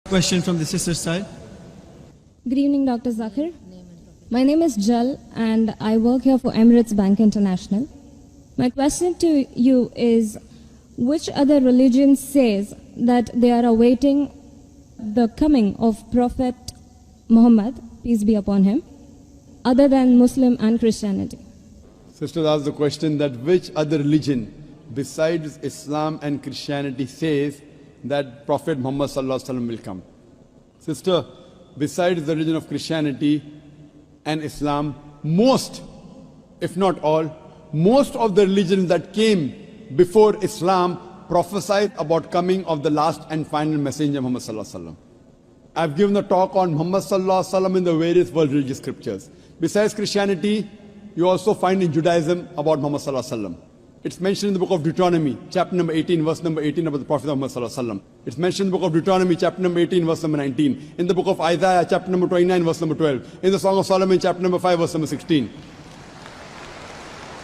Question from the sister's side. Good evening, Dr. Zakir. My name is Jal and I work here for Emirates Bank International. My question to you is, which other religion says that they are awaiting the coming of Prophet Muhammad, peace be upon him, other than Muslim and Christianity? Sister asked the question that which other religion besides Islam and Christianity says that Prophet Muhammad sallallahu alaihi wasallam will come. Sister, besides the religion of Christianity and Islam, most, if not all, most of the religions that came before Islam prophesied about coming of the last and final messenger Muhammad sallallahu alaihi wasallam. I've given a talk on Muhammad sallallahu alaihi wasallam in the various world religious scriptures. Besides Christianity, you also find in Judaism about Muhammad sallallahu alaihi wasallam. It's mentioned in the book of Deuteronomy, chapter number 18, verse number 18 about the Prophet Muhammad sallallahu alaihi wasallam. It's mentioned in the book of Deuteronomy, chapter number 18, verse number 19. In the book of Isaiah, chapter number 29, verse number 12. In the Song of Solomon, chapter number 5, verse number 16.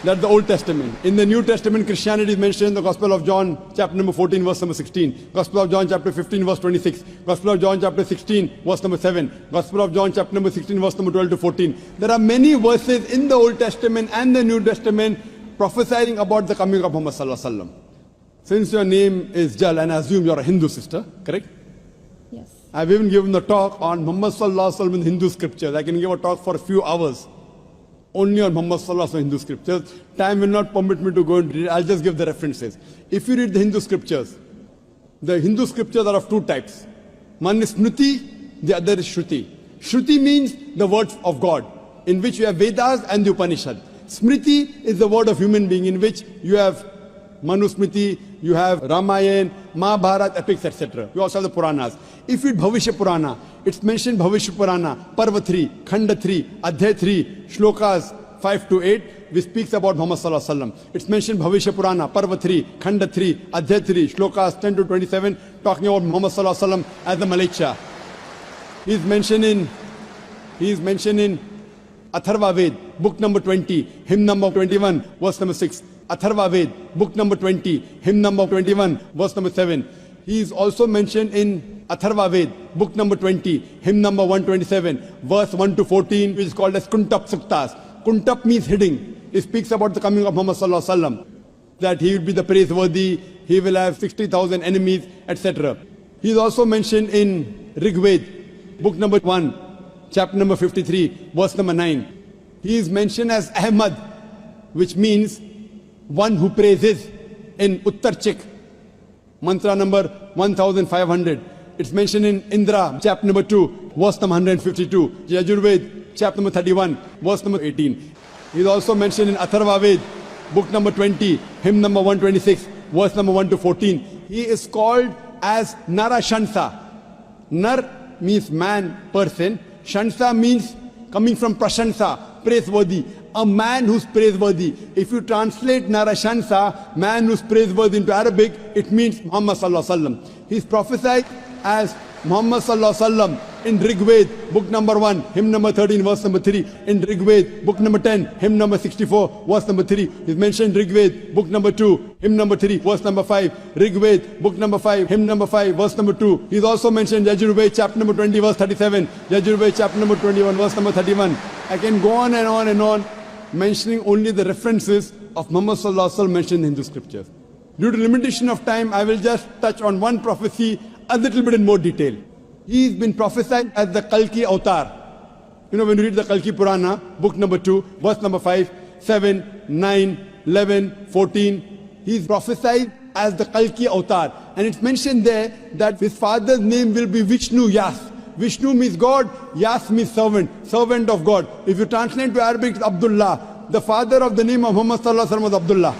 That's the Old Testament. In the New Testament, Christianity is mentioned in the Gospel of John, chapter number 14, verse number 16. Gospel of John, chapter 15, verse 26. Gospel of John, chapter 16, verse number 7. Gospel of John, chapter number 16, verse number 12 to 14. There are many verses in the Old Testament and the New Testament prophesying about the coming of Muhammad sallallahu alaihi wasallam. Since your name is Jal, and I assume you're a Hindu sister, correct? Yes. I've even given the talk on Muhammad sallallahu alaihi wasallam in Hindu scriptures. I can give a talk for a few hours only on Muhammad sallallahu alaihi wasallam Hindu scriptures. Time will not permit me to go and read. I'll just give the references. If you read the Hindu scriptures are of two types. One is Smriti, the other is Shruti. Shruti means the words of God, in which you have Vedas and the Upanishad. Smriti is the word of human being, in which you have Manusmriti, you have Ramayana, Mahabharata, epics, etc. You also have the Puranas. If you read Bhavishya Purana, it's mentioned Bhavishya Purana, Parva 3, Khanda 3, Adhyay 3, Shlokas 5 to 8, which speaks about Muhammad sallallahu alaihi wasallam. It's mentioned Bhavishya Purana, Parva 3, Khanda 3, Adhyay 3, Shlokas 10 to 27, talking about Muhammad sallallahu alaihi wasallam as the Malaika. He is mentioned in Atharva Ved, book number 20, hymn number 21, verse number 6. Atharva Ved, book number 20, hymn number 21, verse number 7. He is also mentioned in Atharva Ved, book number 20, hymn number 127, verse 1 to 14, which is called as Kuntap Suktas. Kuntap means hiding. It speaks about the coming of Muhammad sallallahu alaihi wasallam, that he will be the praiseworthy, he will have 60,000 enemies, etc. He is also mentioned in Rig Ved, book number 1, chapter number 53, verse number 9. He is mentioned as Ahmad, which means one who praises, in Uttarchik, mantra number 1500. It's mentioned in Indra, chapter number 2, verse number 152. Yajurved, chapter number 31, verse number 18. He is also mentioned in Atharva Ved, book number 20, hymn number 126, verse number 1 to 14. He is called as Narashansa. Nar means man, person. Shansa means coming from Prashansa, praiseworthy. A man who's praiseworthy. If you translate Narashansa, man who's praiseworthy, into Arabic, it means Muhammad sallallahu alaihi wasallam. He's prophesied as Muhammad sallallahu alaihi wasallam in Rig Ved, book number 1, hymn number 13, verse number 3. In Rig Ved, book number 10, hymn number 64, verse number 3. He's mentioned Rig Ved, book number 2, hymn number 3, verse number 5. Rig Ved, book number 5, hymn number 5, verse number 2. He's also mentioned Yajurved, chapter number 20, verse 37. Yajurved, chapter number 21, verse number 31. I can go on and on and on, mentioning only the references of Muhammad sallallahu alaihi wasallam mentioned in Hindu scriptures. Due to limitation of time, I will just touch on one prophecy a little bit in more detail. He's been prophesied as the Kalki Avatar. You know, when you read the Kalki Purana, book number 2, verse number 5, 7, 9, 11, 14, he's prophesied as the Kalki Avatar. And it's mentioned there that his father's name will be Vishnu Yas. Vishnu means God, Yas means servant, servant of God. If you translate to Arabic, it's Abdullah. The father of the name of Muhammad sallallahu alaihi wasallam was Abdullah.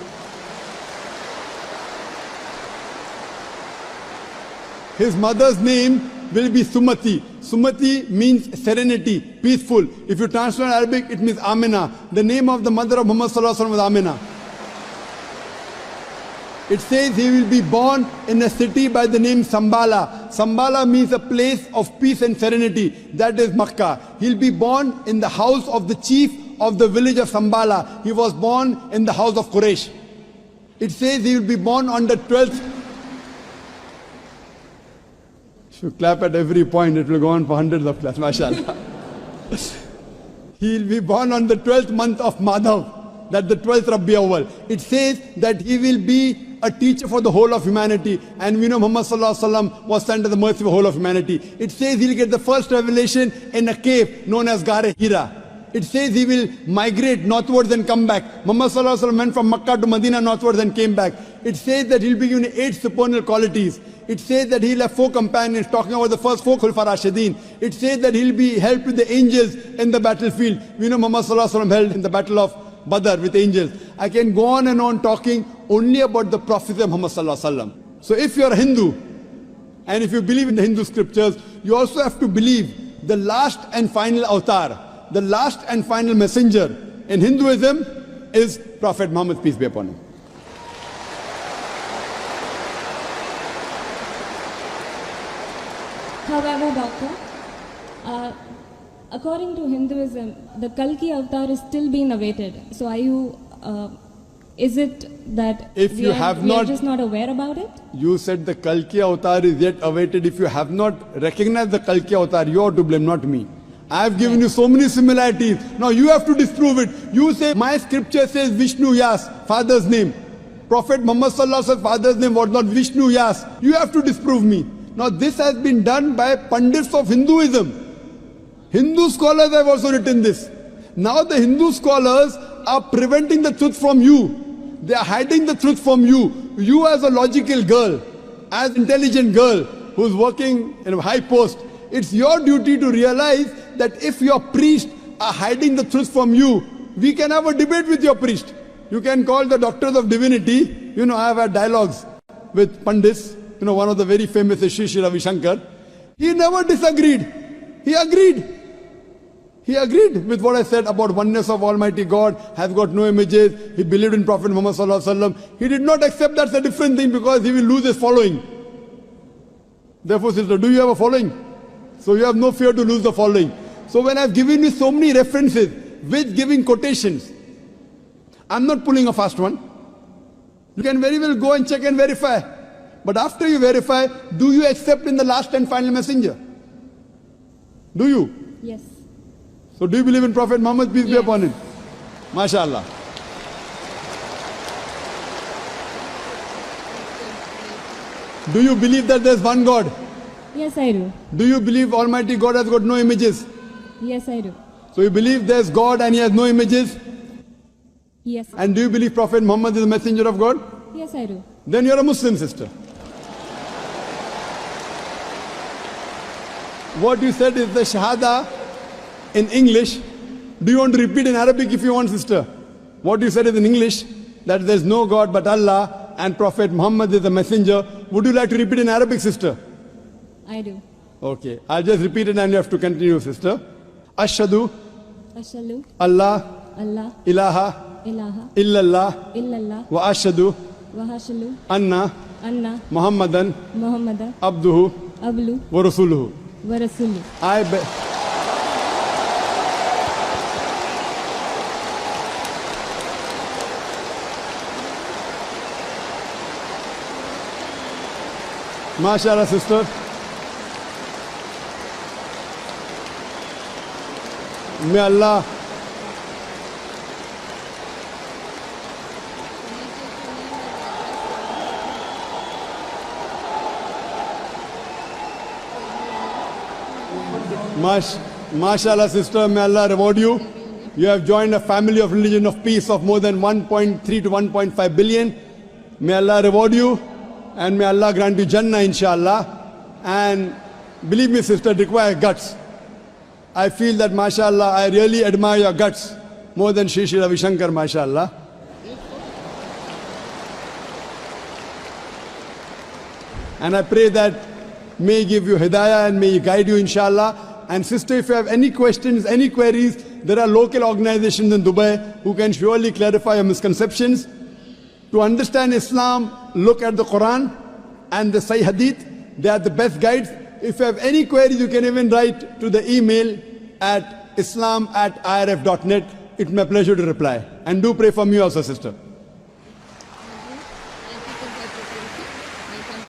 His mother's name will be Sumati. Sumati means serenity, peaceful. If you translate Arabic, it means Amina. The name of the mother of Muhammad sallallahu alaihi wasallam was Amina. It says he will be born in a city by the name Sambala. Sambala means a place of peace and serenity. That is Makkah. He'll be born in the house of the chief of the village of Sambala. He was born in the house of Quraysh. It says he will be born on the 12th you clap at every point, it will go on for hundreds of claps, mashallah. He will be born on the 12th month of Madhav, that the 12th Rabi Awwal. It says that he will be a teacher for the whole of humanity. And we know Muhammad Sallallahu Alaihi Wasallam was sent as the mercy for the whole of humanity. It says he will get the first revelation in a cave known as Gare Hira. It says he will migrate northwards and come back. Muhammad Sallallahu Alaihi Wasallam went from Makkah to Medina northwards and came back. It says that he'll be given 8 supernal qualities. It says that he'll have 4 companions, talking about the first 4 Khulfa Rashidin. It says that he'll be helped with the angels in the battlefield. We know Muhammad Sallallahu Alaihi Wasallam held in the battle of Badr with angels. I can go on and on talking only about the prophecy of Muhammad Sallallahu Alaihi Wasallam. So if you're a Hindu, and if you believe in the Hindu scriptures, you also have to believe the last and final avatar, the last and final messenger in Hinduism is Prophet Muhammad, peace be upon him. However, Doctor, according to Hinduism, the Kalki avatar is still being awaited. So are you, is it that If you have not- just not aware about it? You said the Kalki avatar is yet awaited. If you have not recognized the Kalki avatar, you are to blame, not me. I have given you so many similarities. Now you have to disprove it. You say, my scripture says Vishnu Yas, father's name. Prophet Muhammad Sallallahu Alaihi Wasallam's father's name was not Vishnu Yas. You have to disprove me. Now this has been done by Pandits of Hinduism. Hindu scholars have also written this. Now the Hindu scholars are preventing the truth from you. They are hiding the truth from you. You as a logical girl, as intelligent girl who's working in a high post, it's your duty to realize that if your priests are hiding the truth from you, we can have a debate with your priest. You can call the doctors of divinity. You know, I have had dialogues with Pandits. You know, one of the very famous is Sri Ravi Shankar. He never disagreed. He agreed. He agreed with what I said about oneness of Almighty God, has got no images. He believed in Prophet Muhammad Sallallahu Alaihi Wasallam. He did not accept that's a different thing because he will lose his following. Therefore, sister, do you have a following? So you have no fear to lose the following. So when I've given you so many references with giving quotations, I'm not pulling a fast one. You can very well go and check and verify. But after you verify, do you accept in the last and final messenger? Do you? Yes. So do you believe in Prophet Muhammad, peace be upon him? MashaAllah. Do you believe that there's one God? Yes, I do. Do you believe Almighty God has got no images? Yes, I do. So you believe there's God and he has no images? Yes. And do you believe Prophet Muhammad is the messenger of God? Yes, I do. Then you're a Muslim, sister. What you said is the Shahada in English. Do you want to repeat in Arabic if you want, sister? What you said is in English, that there's no God but Allah and Prophet Muhammad is the messenger. Would you like to repeat in Arabic, sister? I do. Okay, I'll just repeat it and you have to continue, sister. Ashhadu Ashhadu Allah Allah ilaha ilaha illallah illallah wa ashhadu wa ashhadu anna anna Muhammadan Muhammadan abduhu ablu wa rasuluhu. wa rasuluh. MashaAllah, sister. May Allah MashaAllah, sister, may Allah reward you. You have joined a family of religion of peace of more than 1.3 to 1.5 billion. May Allah reward you and may Allah grant you Jannah, inshallah. And believe me, sister, it requires guts. I feel that, mashallah, I really admire your guts more than Sri Ravi Shankar, mashallah. And I pray that may He give you hidayah and may He guide you, inshallah. And sister, if you have any questions, any queries, there are local organizations in Dubai who can surely clarify your misconceptions. To understand Islam, look at the Quran and the Sahih Hadith. They are the best guides. If you have any queries, you can even write to the email at islam@irf.net. It's my pleasure to reply. And do pray for me also, sister.